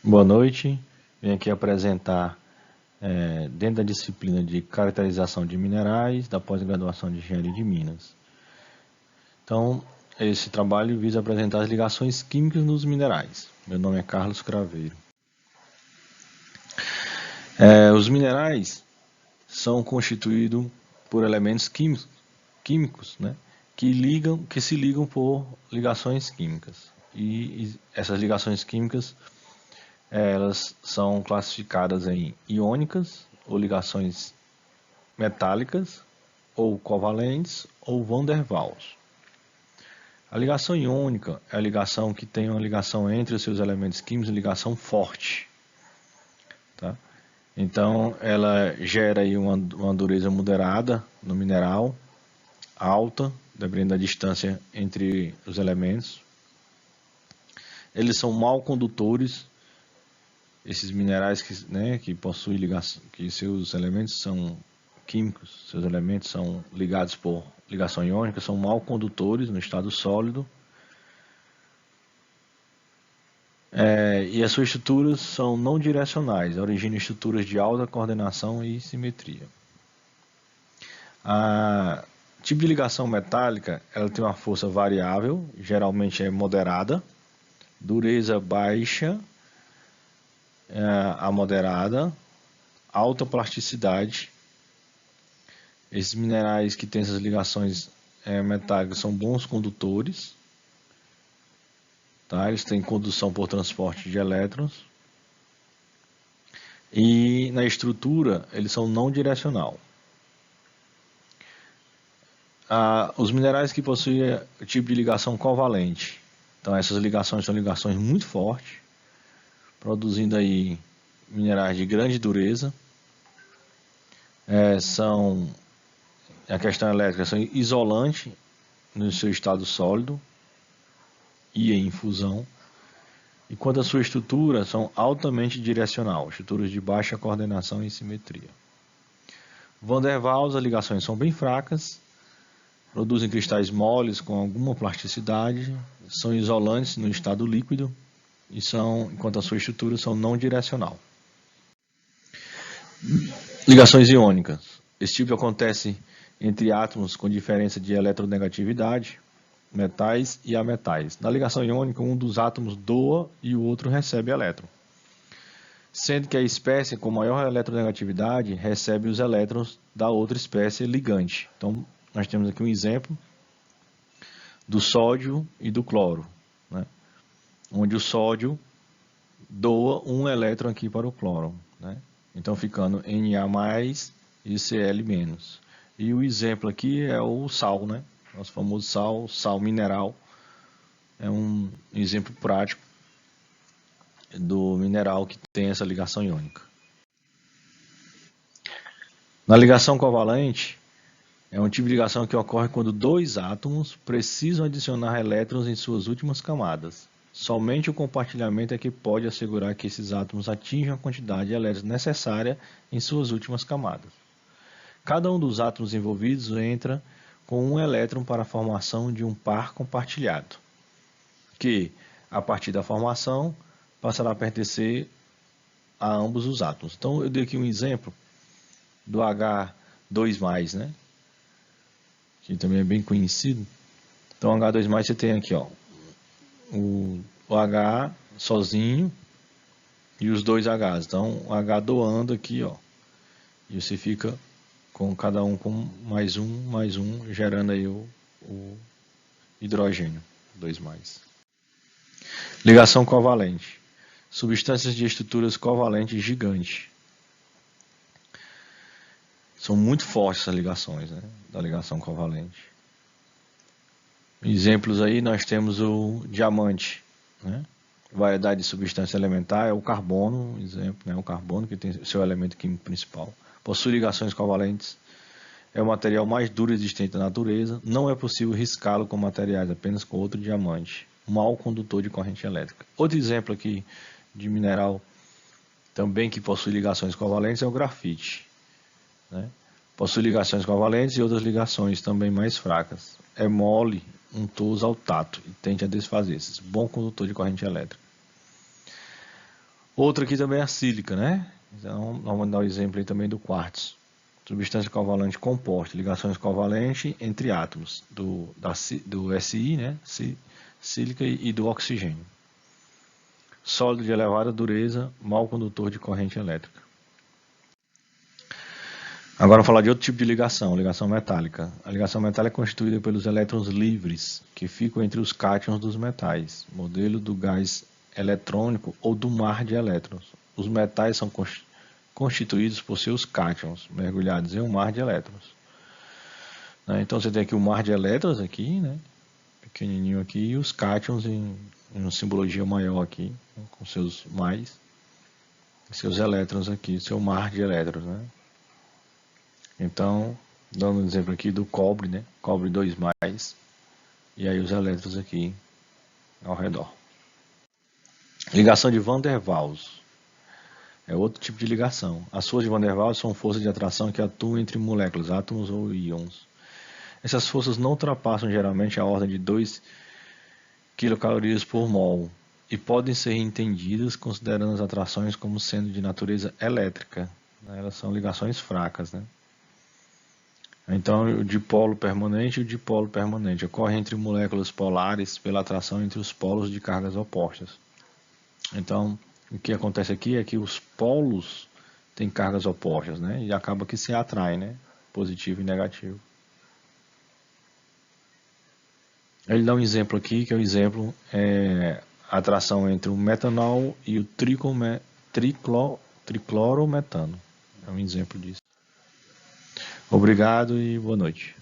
Boa noite, venho aqui apresentar, dentro da disciplina de caracterização de minerais, da pós-graduação de Engenharia de Minas. Então, esse trabalho visa apresentar as ligações químicas nos minerais. Meu nome é Carlos Craveiro. Os minerais são constituídos por elementos químicos, né, que se ligam por ligações químicas. E essas ligações químicas elas são classificadas em iônicas, ou ligações metálicas, ou covalentes, ou van der Waals. A ligação iônica é a ligação que tem uma ligação entre os seus elementos químicos, ligação forte. Tá? Então, ela gera aí uma dureza moderada no mineral, alta, dependendo da distância entre os elementos. Eles são mal condutores. Esses minerais que possuem ligação, que seus elementos são químicos, seus elementos são ligados por ligação iônica, são mal condutores no estado sólido. E as suas estruturas são não direcionais, originam estruturas de alta coordenação e simetria. A tipo de ligação metálica, ela tem uma força variável, geralmente é moderada, dureza baixa a moderada, alta plasticidade. Esses minerais que têm essas ligações metálicas são bons condutores, tá? Eles têm condução por transporte de elétrons. E na estrutura, eles são não direcional. Os minerais que possuem o tipo de ligação covalente, então essas ligações são ligações muito fortes, produzindo aí minerais de grande dureza. A questão elétrica são isolantes no seu estado sólido e em fusão. E quanto à sua estrutura, são altamente direcional, estruturas de baixa coordenação e simetria. Van der Waals, as ligações são bem fracas, produzem cristais moles com alguma plasticidade, são isolantes no estado líquido e enquanto à sua estrutura, são não direcional. Ligações iônicas. Esse tipo acontece entre átomos com diferença de eletronegatividade, metais e ametais. Na ligação iônica, um dos átomos doa e o outro recebe elétron. Sendo que a espécie com maior eletronegatividade recebe os elétrons da outra espécie ligante. Então, nós temos aqui um exemplo do sódio e do cloro, né? Onde o sódio doa um elétron aqui para o cloro, né? Então, ficando Na+, e Cl-. E o exemplo aqui é o sal, né? Nosso famoso sal mineral. É um exemplo prático do mineral que tem essa ligação iônica. Na ligação covalente, é um tipo de ligação que ocorre quando dois átomos precisam adicionar elétrons em suas últimas camadas. Somente o compartilhamento é que pode assegurar que esses átomos atinjam a quantidade de elétrons necessária em suas últimas camadas. Cada um dos átomos envolvidos entra com um elétron para a formação de um par compartilhado, que, a partir da formação, passará a pertencer a ambos os átomos. Então, eu dei aqui um exemplo do H2+, né? Que também é bem conhecido. Então, H2+, você tem aqui, ó, o H sozinho e os dois Hs. Então, o H doando aqui, ó, e você fica com cada um com mais um, gerando aí o hidrogênio, 2+. Ligação covalente. Substâncias de estruturas covalentes gigantes. São muito fortes essas ligações, né, da ligação covalente. Exemplos aí, nós temos o diamante, né? Variedade de substância elementar é o carbono, exemplo, né? O carbono que tem seu elemento químico principal. Possui ligações covalentes. É o material mais duro existente na natureza. Não é possível riscá-lo com materiais, apenas com outro diamante. Mal condutor de corrente elétrica. Outro exemplo aqui de mineral também que possui ligações covalentes é o grafite, né? Possui ligações covalentes e outras ligações também mais fracas. É mole, untuoso ao tato e tende a desfazer-se. Bom condutor de corrente elétrica. Outra aqui também é a sílica, né? Então, vamos dar o exemplo aí também do quartzo. Substância covalente composta, ligações covalentes entre átomos do Si, né? Sílica e do oxigênio. Sólido de elevada dureza, mau condutor de corrente elétrica. Agora vamos falar de outro tipo de ligação metálica. A ligação metálica é constituída pelos elétrons livres, que ficam entre os cátions dos metais, modelo do gás eletrônico ou do mar de elétrons. Os metais são constituídos por seus cátions, mergulhados em um mar de elétrons. Então você tem aqui o mar de elétrons aqui, né? Pequenininho aqui, e os cátions em uma simbologia maior aqui, com seus mais, seus elétrons aqui, seu mar de elétrons, né? Então, dando um exemplo aqui do cobre, né? Cobre 2+, e aí os elétrons aqui ao redor. Ligação de Van der Waals. É outro tipo de ligação. As forças de Van der Waals são forças de atração que atuam entre moléculas, átomos ou íons. Essas forças não ultrapassam geralmente a ordem de 2 kcal por mol e podem ser entendidas considerando as atrações como sendo de natureza elétrica. Elas são ligações fracas, né? Então, o dipolo permanente e o dipolo permanente ocorre entre moléculas polares pela atração entre os polos de cargas opostas. Então, o que acontece aqui é que os polos têm cargas opostas, né? E acaba que se atraem, né? Positivo e negativo. Ele dá um exemplo aqui, que é o exemplo a atração entre o metanol e o triclorometano. É um exemplo disso. Obrigado e boa noite.